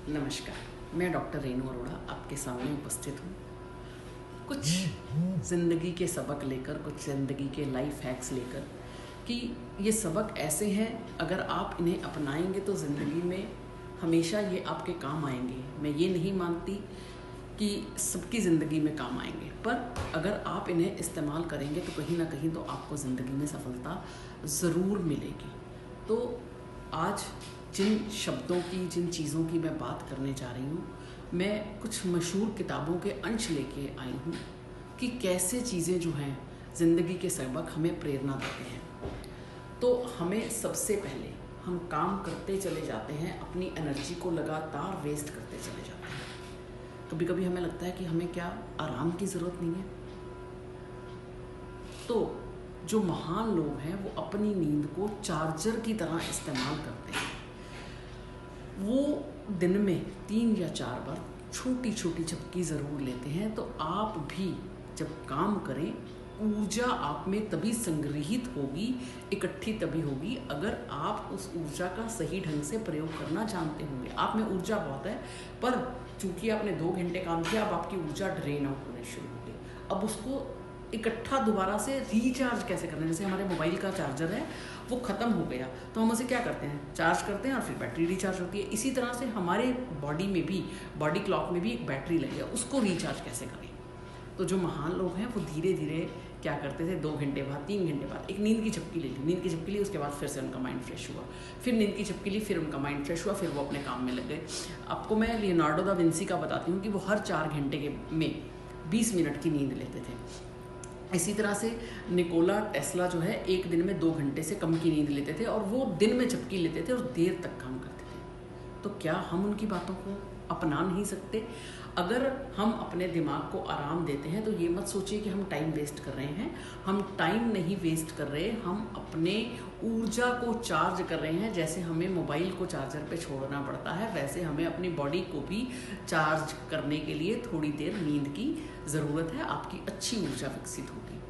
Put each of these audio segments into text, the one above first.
नमस्कार, मैं डॉक्टर रेणु अरोड़ा आपके सामने उपस्थित हूँ। कुछ ज़िंदगी के सबक लेकर, कुछ ज़िंदगी के लाइफ हैक्स लेकर कि ये सबक ऐसे हैं, अगर आप इन्हें अपनाएंगे तो ज़िंदगी में हमेशा ये आपके काम आएंगे। मैं ये नहीं मानती कि सबकी ज़िंदगी में काम आएंगे, पर अगर आप इन्हें इस्तेमाल करेंगे तो कहीं ना कहीं तो आपको ज़िंदगी में सफलता ज़रूर मिलेगी। तो आज जिन शब्दों की, जिन चीज़ों की मैं बात करने जा रही हूँ, मैं कुछ मशहूर किताबों के अंश लेके आई हूँ कि कैसे चीज़ें जो हैं ज़िंदगी के सबक हमें प्रेरणा देते हैं। तो हमें सबसे पहले हम काम करते चले जाते हैं, अपनी एनर्जी को लगातार वेस्ट करते चले जाते हैं। कभी कभी हमें लगता है कि हमें क्या आराम की ज़रूरत नहीं है। तो जो महान लोग हैं वो अपनी नींद को चार्जर की तरह इस्तेमाल करते हैं। वो दिन में 3 या 4 बार छोटी छोटी झपकी ज़रूर लेते हैं। तो आप भी जब काम करें, ऊर्जा आप में तभी संग्रहित होगी, इकट्ठी तभी होगी अगर आप उस ऊर्जा का सही ढंग से प्रयोग करना जानते होंगे। आप में ऊर्जा बहुत है, पर चूंकि आपने 2 घंटे काम किया, अब आपकी ऊर्जा ड्रेन आउट होने शुरू हो गई। अब उसको इकट्ठा दोबारा से रिचार्ज कैसे करना है। जैसे हमारे मोबाइल का चार्जर है, वो ख़त्म हो गया तो हम उसे क्या करते हैं, चार्ज करते हैं और फिर बैटरी रिचार्ज होती है। इसी तरह से हमारे बॉडी में भी, बॉडी क्लॉक में भी एक बैटरी लगी है, उसको रिचार्ज कैसे करें। तो जो महान लोग हैं वो धीरे धीरे क्या करते थे, 2 घंटे बाद, 3 घंटे बाद एक नींद की झपकी ले ली, नींद की झपकी ली, उसके बाद फिर से उनका माइंड फ्रेश हुआ, फिर नींद की झपकी ली, फिर उनका माइंड फ्रेश हुआ, फिर वो अपने काम में लग गए। आपको मैं लियोनार्डो दा विंसी का बताती हूँ कि वो हर 4 घंटे में 20 मिनट की नींद लेते थे। इसी तरह से निकोला टेस्ला जो है, एक दिन में 2 घंटे से कम की नींद लेते थे और वो दिन में झपकी लेते थे और देर तक काम करते थे। तो क्या हम उनकी बातों को अपना नहीं सकते? अगर हम अपने दिमाग को आराम देते हैं तो ये मत सोचिए कि हम टाइम वेस्ट कर रहे हैं। हम टाइम नहीं वेस्ट कर रहे, हम अपने ऊर्जा को चार्ज कर रहे हैं। जैसे हमें मोबाइल को चार्जर पे छोड़ना पड़ता है, वैसे हमें अपनी बॉडी को भी चार्ज करने के लिए थोड़ी देर नींद की ज़रूरत है। आपकी अच्छी ऊर्जा विकसित होगी।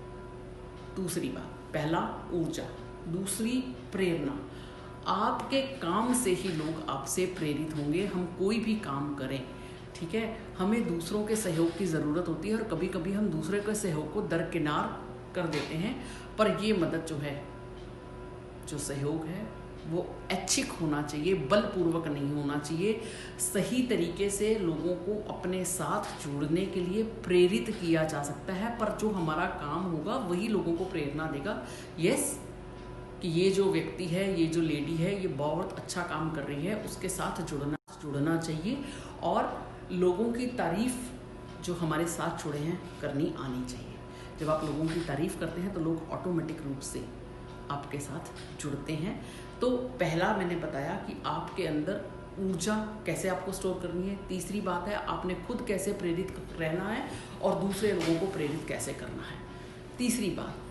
दूसरी बात, पहला ऊर्जा, दूसरी प्रेरणा। आपके काम से ही लोग आपसे प्रेरित होंगे। हम कोई भी काम करें, ठीक है, हमें दूसरों के सहयोग की ज़रूरत होती है और कभी कभी हम दूसरे के सहयोग को दरकिनार कर देते हैं। पर ये मदद जो है, जो सहयोग है, वो ऐच्छिक होना चाहिए, बलपूर्वक नहीं होना चाहिए। सही तरीके से लोगों को अपने साथ जोड़ने के लिए प्रेरित किया जा सकता है, पर जो हमारा काम होगा वही लोगों को प्रेरणा देगा। यस, कि ये जो व्यक्ति है, ये जो लेडी है, ये बहुत अच्छा काम कर रही है, उसके साथ जुड़ना चाहिए और लोगों की तारीफ़ जो हमारे साथ जुड़े हैं करनी आनी चाहिए। जब आप लोगों की तारीफ़ करते हैं तो लोग ऑटोमेटिक रूप से आपके साथ जुड़ते हैं। तो पहला मैंने बताया कि आपके अंदर ऊर्जा कैसे आपको स्टोर करनी है। तीसरी बात है, आपने खुद कैसे प्रेरित रहना है और दूसरे लोगों को प्रेरित कैसे करना है। तीसरी बात,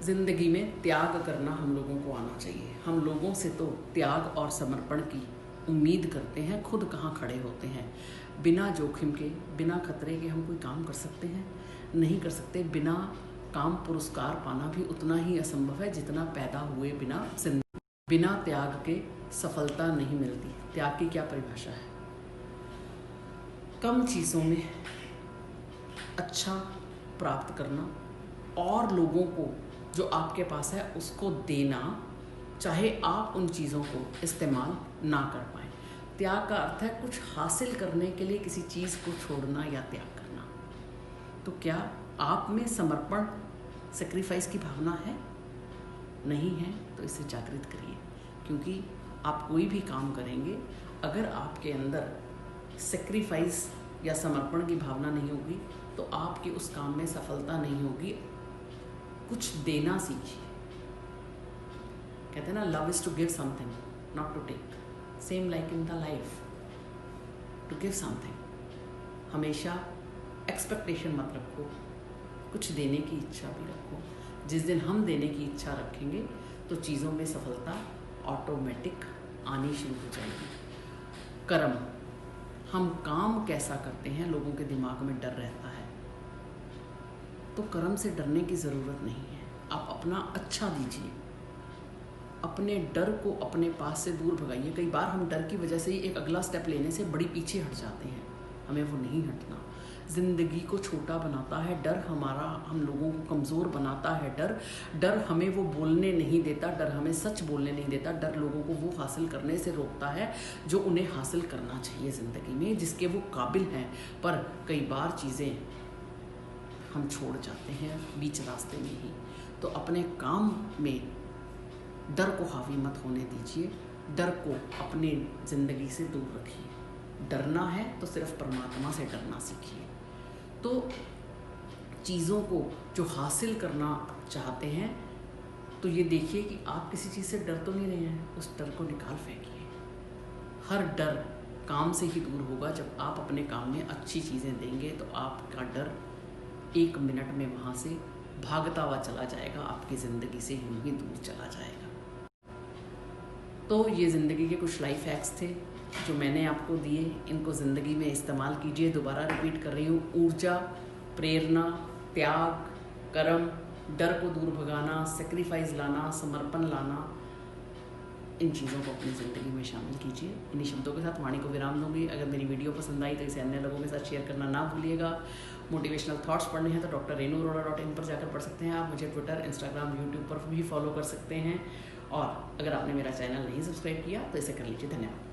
ज़िंदगी में त्याग करना हम लोगों को आना चाहिए। हम लोगों से तो त्याग और समर्पण की उम्मीद करते हैं, खुद कहाँ खड़े होते हैं। बिना जोखिम के, बिना खतरे के हम कोई काम कर सकते हैं? नहीं कर सकते। बिना काम पुरस्कार पाना भी उतना ही असंभव है जितना पैदा हुए बिना जिंदगी। बिना त्याग के सफलता नहीं मिलती। त्याग की क्या परिभाषा है? कम चीज़ों में अच्छा प्राप्त करना और लोगों को जो आपके पास है उसको देना, चाहे आप उन चीज़ों को इस्तेमाल ना कर पाएँ। त्याग का अर्थ है कुछ हासिल करने के लिए किसी चीज़ को छोड़ना या त्याग करना। तो क्या आप में समर्पण, सेक्रीफाइस की भावना है? नहीं है तो इसे जागृत करिए, क्योंकि आप कोई भी काम करेंगे, अगर आपके अंदर सेक्रीफाइस या समर्पण की भावना नहीं होगी तो आपकी उस काम में सफलता नहीं होगी। कुछ देना सीखिए। कहते हैं ना, love is to give something, not to take. Same like in the life, to give something. हमेशा एक्सपेक्टेशन मत रखो, कुछ देने की इच्छा भी रखो। जिस दिन हम देने की इच्छा रखेंगे तो चीज़ों में सफलता ऑटोमेटिक आनी शुरू हो जाएगी। कर्म, हम काम कैसा करते हैं, लोगों के दिमाग में डर रहता है। तो कर्म से डरने की ज़रूरत नहीं है। आप अपना अच्छा दीजिए, अपने डर को अपने पास से दूर भगाइए। कई बार हम डर की वजह से ही एक अगला स्टेप लेने से बड़ी पीछे हट जाते हैं, हमें वो नहीं हटना। ज़िंदगी को छोटा बनाता है डर, हम लोगों को कमज़ोर बनाता है डर हमें वो बोलने नहीं देता, डर हमें सच बोलने नहीं देता, डर लोगों को वो हासिल करने से रोकता है जो उन्हें हासिल करना चाहिए ज़िंदगी में, जिसके वो काबिल हैं। पर कई बार चीज़ें हम छोड़ जाते हैं बीच रास्ते में ही। तो अपने काम में डर को हावी मत होने दीजिए, डर को अपनी ज़िंदगी से दूर रखिए। डरना है तो सिर्फ परमात्मा से डरना सीखिए। तो चीज़ों को जो हासिल करना चाहते हैं तो ये देखिए कि आप किसी चीज़ से डर तो नहीं रहे हैं, उस डर को निकाल फेंकिए। हर डर काम से ही दूर होगा। जब आप अपने काम में अच्छी चीज़ें देंगे तो आपका डर 1 मिनट में वहाँ से भागता हुआ चला जाएगा, आपकी ज़िंदगी से यूं ही दूर चला जाएगा। तो ये ज़िंदगी के कुछ लाइफ हैक्स थे जो मैंने आपको दिए, इनको ज़िंदगी में इस्तेमाल कीजिए। दोबारा रिपीट कर रही हूँ, ऊर्जा, प्रेरणा, त्याग, कर्म, डर को दूर भगाना, सेक्रीफाइस लाना, समर्पण लाना, इन चीज़ों को अपनी ज़िंदगी में शामिल कीजिए। इन्हीं शब्दों के साथ वाणी को विराम दूंगी। अगर मेरी वीडियो पसंद आई तो इसे अन्य लोगों के साथ शेयर करना ना भूलिएगा। मोटिवेशनल थॉट्स पढ़ने हैं तो drrenuarora.in पर जाकर पढ़ सकते हैं। आप मुझे ट्विटर, इंस्टाग्राम, यूट्यूब पर भी फॉलो कर सकते हैं। और अगर आपने मेरा चैनल नहीं सब्सक्राइब किया तो इसे कर लीजिए। धन्यवाद।